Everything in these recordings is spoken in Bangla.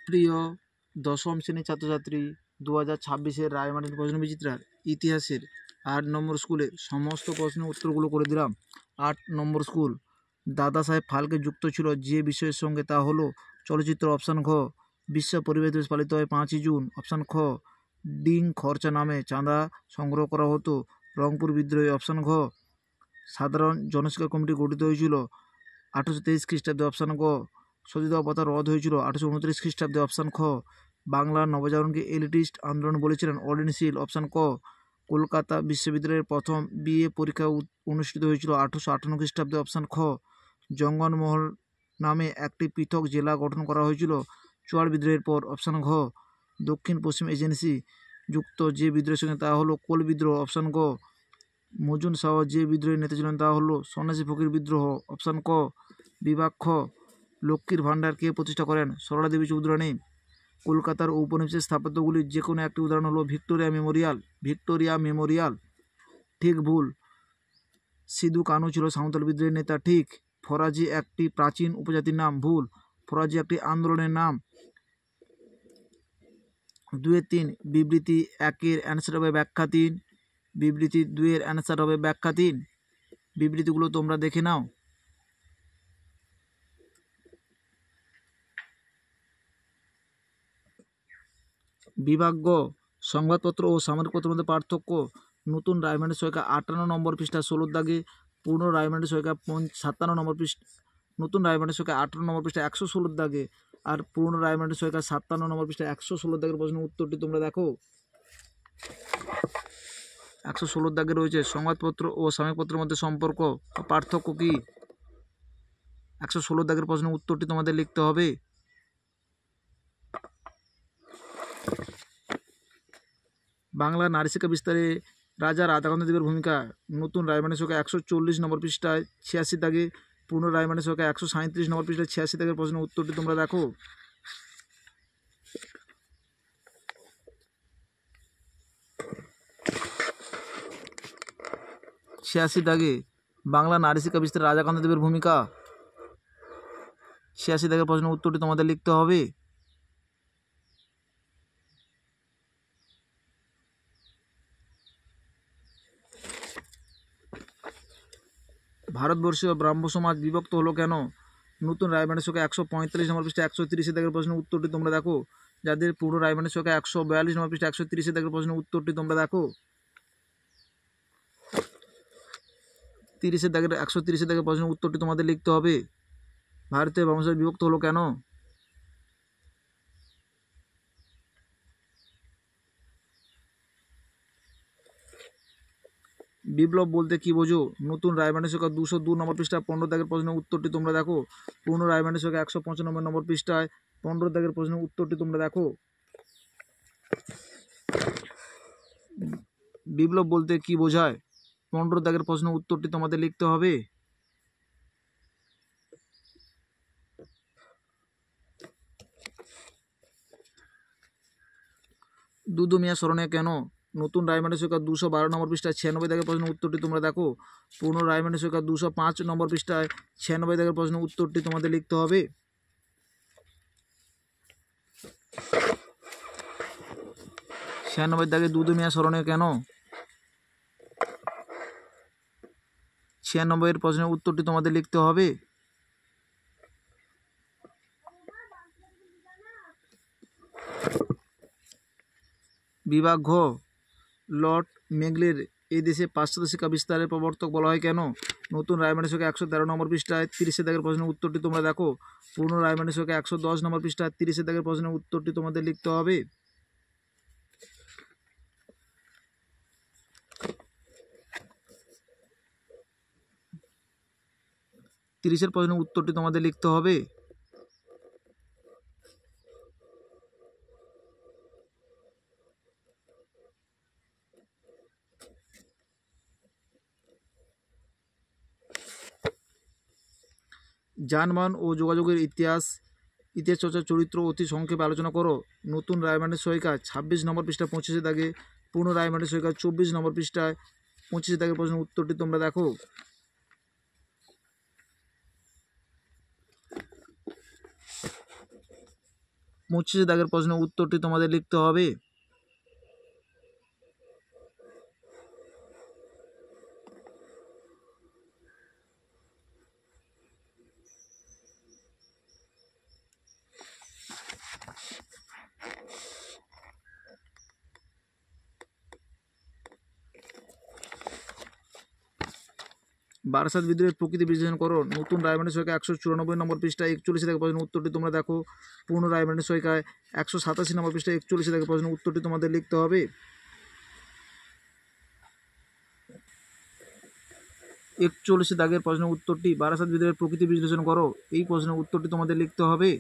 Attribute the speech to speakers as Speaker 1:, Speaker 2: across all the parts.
Speaker 1: প্রিয় দশম শ্রেণীর ছাত্রছাত্রী, 2026-এর রায়মার্টিন প্রশ্ন বিচিত্রার ইতিহাসের 8 নম্বর স্কুলে সমস্ত প্রশ্নের উত্তরগুলো করে দিলাম। 8 নম্বর স্কুল, দাদা সাহেব ফালকে যুক্ত ছিল যে বিষয়ের সঙ্গে, তা হলো চলচ্চিত্র। অপশান ঘ, বিশ্ব পরিবেশ দিবস পালিত হয় 5ই জুন। অপশান খ, ডিং খরচা নামে চাঁদা সংগ্রহ করা হতো। রংপুর বিদ্রোহী। অপশান ঘ, সাধারণ জনশিক্ষা কমিটি গঠিত হয়েছিল 1823 খ্রিস্টাব্দে। অপশান গ, সতীদাহ প্রথা রদ হয়েছিল 1829 খ্রিস্টাব্দে। অপশান খ, বাংলার নবজাগরণকে এলিটিস্ট আন্দোলন বলেছিলেন অরেনশিল। অপশান ক, কলকাতা বিশ্ববিদ্যালয়ের প্রথম বিএ পরীক্ষা অনুষ্ঠিত হয়েছিল 1858 খ্রিস্টাব্দে। অপশান খ, জঙ্গলমহল নামে একটি পৃথক জেলা গঠন করা হয়েছিল চুয়াড় বিদ্রোহের পর। অপশান ঘ, দক্ষিণ পশ্চিম এজেন্সি যুক্ত যে বিদ্রোহের সঙ্গে, তা হলো কোল বিদ্রোহ। অপশান গ, মজুন শাহ যে বিদ্রোহের নেতা ছিলেন, তা হলো সন্ন্যাসী ফকির বিদ্রোহ। অপশান ক, বিভাগ খ, লক্ষ্মীর ভাণ্ডার কে প্রতিষ্ঠা করেন? সরলা দেবী চৌধুরানী। কলকাতার ঔপনিবেশিক স্থাপত্যগুলির যে কোনো একটি উদাহরণ হলো ভিক্টোরিয়া মেমোরিয়াল। Victoria Memorial. ঠিক ভুল? সিধু কানু ছিল সাঁওতাল বিদ্রোহের নেতা। ঠিক। ফরাজি একটি প্রাচীন উপজাতির নাম। ভুল। ফরাজি একটি আন্দোলনের নাম। 2-3 বিবৃতি 1-এর অ্যান্সার হবে ব্যাখ্যা 3। বিবৃতি 2-এর অ্যান্সার হবে ব্যাখ্যা 3। বিবৃতিগুলো তোমরা দেখে নাও। বিভাগ গ, সংবাদপত্র ও সামরিক পত্রের মধ্যে পার্থক্য। নতুন রায়মার্টিন সরকার 58 নম্বর পৃষ্ঠা 16 দাগে, পুরনো রায়মার্টিন সরকার 57 নম্বর পৃষ্ঠা। নতুন রায়মার্টিন সরকার 58 নম্বর পৃষ্ঠা 116 দাগে, আর পুরনো রায়মার্টিন সরকার 57 নম্বর পৃষ্ঠা 116 দাগের প্রশ্নের উত্তরটি তোমরা দেখো। 116 দাগে রয়েছে সংবাদপত্র ও সাময়িক পত্রের মধ্যে সম্পর্ক বা পার্থক্য কী। 116 দাগের প্রশ্নের উত্তরটি তোমাদের লিখতে হবে। বাংলা নারী শিক্ষা বিস্তারে রাজা রাধাকান্ত দেবের ভূমিকা। নতুন রায়মার্টিন সরকার 140 নম্বর পৃষ্ঠায় 86 দাগে, পুরনো রায়মার্টিন সরকার 137 নম্বর পৃষ্ঠায় 86 দাগের প্রশ্নের উত্তরটি তোমরা দেখো। 86 দাগে বাংলা নারী শিক্ষা বিস্তারে রাধাকান্ত দেবের ভূমিকা। 86 দাগের প্রশ্নের উত্তরটি তোমাদের লিখতে হবে। ভারতবর্ষীয় ব্রাহ্ম সমাজ বিভক্ত হলো কেন? নতুন রায়মার্টিন সরকার 145 নম্বর পৃষ্ঠা 130 দাগের প্রশ্নের উত্তরটি তোমরা দেখো। যাদের পুরো রায়মার্টিন সরকার 142 নম্বর পৃষ্ঠা 130 দাগের প্রশ্নের উত্তরটি তোমরা দেখো। 130 দাগের প্রশ্নের উত্তরটি তোমাদের লিখতে হবে। ভারতীয় ব্রাহ্ম সমাজ বিভক্ত হলো কেন? বিপ্লব বলতে কি বোঝো? নতুন রায়মার্টিন সরকার 202 নম্বর পৃষ্ঠা 15 দাগের প্রশ্নের উত্তরটি তোমরা দেখো। পুরনো রায়মার্টিন সরকার 195 নম্বর পৃষ্ঠায় 15 দাগের প্রশ্নের উত্তরটি তোমরা দেখো। বিপ্লব বলতে কি বোঝায়? 15 দাগের প্রশ্নের উত্তরটি তোমাদের লিখতে হবে। দুদু মিয়া স্মরণীয় কেন? নতুন রায়মার্টিন সরকার 212 নম্বর পৃষ্ঠায় 96 দাগের প্রশ্নের উত্তরটি তোমরা দেখো। পুরনো রায়মার্টিন সরকার 205 নম্বর পৃষ্ঠায় 96 দাগের প্রশ্নের উত্তরটি তোমাদের লিখতে হবে। 96 দাগে দুদু মিয়া স্মরণীয় কেন? 96 এর প্রশ্নের উত্তরটি তোমাদের লিখতে হবে। বিভাগ ঘ, লর্ড মেগলের এই দেশে পাশ্চাত্য শিক্ষা বিস্তারের প্রবর্তক বলা হয় কেন? নতুন রায়মার্টিন সরকার 113 নম্বর পৃষ্ঠায় 30 দাগের প্রশ্নের উত্তরটি তোমরা দেখো। পুরনো রায়মার্টিন সরকার 110 নম্বর পৃষ্ঠায় 30 দাগের প্রশ্নের উত্তরটি তোমাদের লিখতে হবে। 30 প্রশ্নের উত্তরটি তোমাদের লিখতে হবে। যানবাহন ও যোগাযোগের ইতিহাস চর্চার চরিত্র অতি সংক্ষেপে আলোচনা করো। নতুন রায়মার্টিন সরকার 26 নম্বর পৃষ্ঠা 25 দাগে, পুরনো রায়মার্টিন সরকার 24 নম্বর পৃষ্ঠায় 25 দাগের প্রশ্নের উত্তরটি তোমরা দেখো। 25 দাগের প্রশ্নের উত্তরটি তোমাদের লিখতে হবে। বারাসাত বিদ্রোহের প্রকৃতি বিশ্লেষণ করো। নতুন রায়মার্টিন সহায়িকা 194 নম্বর পৃষ্ঠায় 41 দাগের প্রশ্নের উত্তরটি তোমরা দেখো। পুরনো রায়মার্টিন সহায়িকায় 187 নম্বর পৃষ্ঠায় 41 দাগের প্রশ্নের উত্তরটি তোমাদের লিখতে হবে। 41 দাগের প্রশ্নের উত্তরটি, বারাসাত বিদ্রোহের প্রকৃতি বিশ্লেষণ করো। এই প্রশ্নের উত্তরটি তোমাদের লিখতে হবে।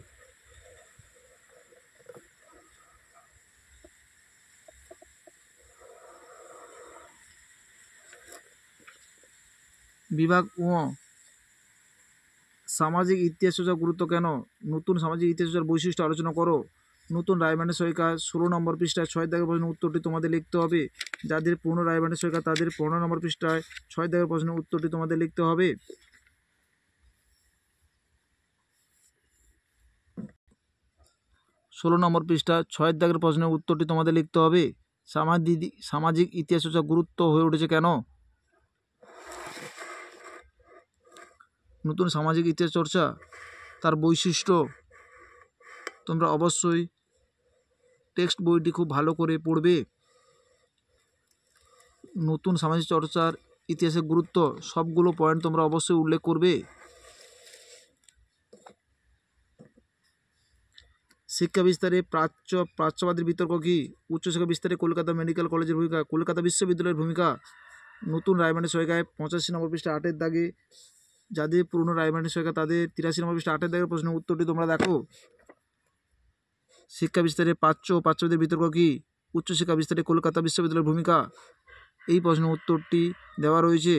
Speaker 1: বিভাগ ও, সামাজিক ইতিহাস চর্চার গুরুত্ব কেন? নতুন সামাজিক ইতিহাস চর্চার বৈশিষ্ট্য আলোচনা করো। নতুন রায়মার্টিন সহায়িকা 16 নম্বর পৃষ্ঠায় 6 দাগের প্রশ্নের উত্তরটি তোমাদের লিখতে হবে। যাদের পুরনো রায়মার্টিন সহায়িকা তাদের 15 নম্বর পৃষ্ঠায় 6 দাগের প্রশ্নের উত্তরটি তোমাদের লিখতে হবে। 16 নম্বর পৃষ্ঠা 6 দাগের প্রশ্নের উত্তরটি তোমাদের লিখতে হবে। সামাজিক ইতিহাস চর্চার গুরুত্ব হয়ে উঠেছে কেন? নতুন সামাজিক ইতিহাস চর্চা, তার বৈশিষ্ট্য, তোমরা অবশ্যই টেক্সট বইটি খুব ভালো করে পড়বে। নতুন সামাজিক চর্চার ইতিহাসের গুরুত্ব সবগুলো পয়েন্ট তোমরা অবশ্যই উল্লেখ করবে। শিক্ষা বিস্তারে প্রাচ্যবাদের বিতর্ক কী? উচ্চশিক্ষা বিস্তারে কলকাতা মেডিকেল কলেজের ভূমিকা, কলকাতা বিশ্ববিদ্যালয়ের ভূমিকা। নতুন রায়মার্টিন সহায়িকায় 85 নম্বর পৃষ্ঠা 8 দাগে, যাদের পুরনো রায়মার্টিন সহায়িকা তাদের 83 নম্বর পৃষ্ঠা 8 দাগের প্রশ্নের উত্তরটি তোমরা দেখো। শিক্ষা বিস্তারে প্রাচ্যবাদের বিতর্ক কী? উচ্চশিক্ষা বিস্তারে কলকাতা বিশ্ববিদ্যালয়ের ভূমিকা। এই প্রশ্নের উত্তরটি দেওয়া রয়েছে।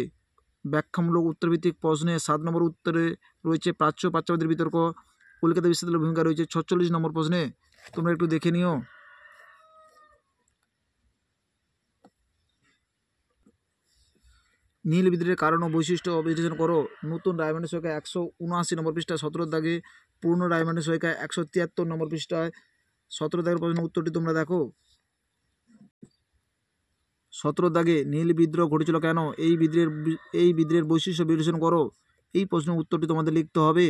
Speaker 1: ব্যাখ্যামূলক উত্তরভিত্তিক প্রশ্নে 7 নম্বর উত্তরে রয়েছে প্রাচ্যবাদের বিতর্ক, কলকাতা বিশ্ববিদ্যালয়ের ভূমিকা রয়েছে 46 নম্বর প্রশ্নে। তোমরা একটু দেখে নিও। নীল বিদ্রোহের কারণ ও বৈশিষ্ট্য বিশ্লেষণ করো। নতুন রায়মার্টিন সহায়িকায় 179 নম্বর পৃষ্ঠায় 17 দাগে, পুরনো রায়মার্টিন সহায়িকায় 173 নম্বর পৃষ্ঠায় 17 দাগের প্রশ্নের উত্তরটি তোমরা দেখো। 17 দাগে নীল বিদ্রোহ ঘটেছিল কেন? এই বিদ্রোহের বৈশিষ্ট্য বিশ্লেষণ করো। এই প্রশ্নের উত্তরটি তোমাদের লিখতে হবে।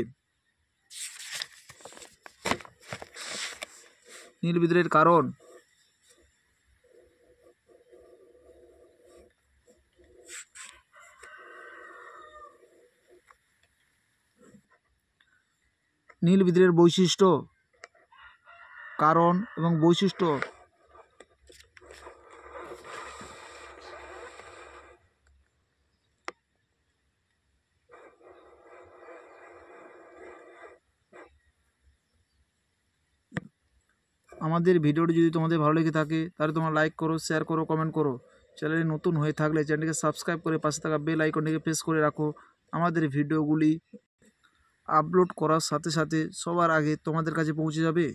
Speaker 1: নীল বিদ্রোহের কারণ, নীল বিদ্রোহের বৈশিষ্ট্য, কারণ এবং বৈশিষ্ট্য। আমাদের ভিডিওটি যদি তোমাদের ভালো লেগে থাকে তাহলে তোমরা লাইক করো, শেয়ার করো, কমেন্ট করো। চ্যানেলে নতুন হয়ে থাকলে চ্যানেলটিকে সাবস্ক্রাইব করে পাশে থাকা বেল আইকনটিকে প্রেস করে রাখো। আমাদের ভিডিওগুলি আপলোড করার সাথে সাথে সবার আগে তোমাদের কাছে পৌঁছে যাবে।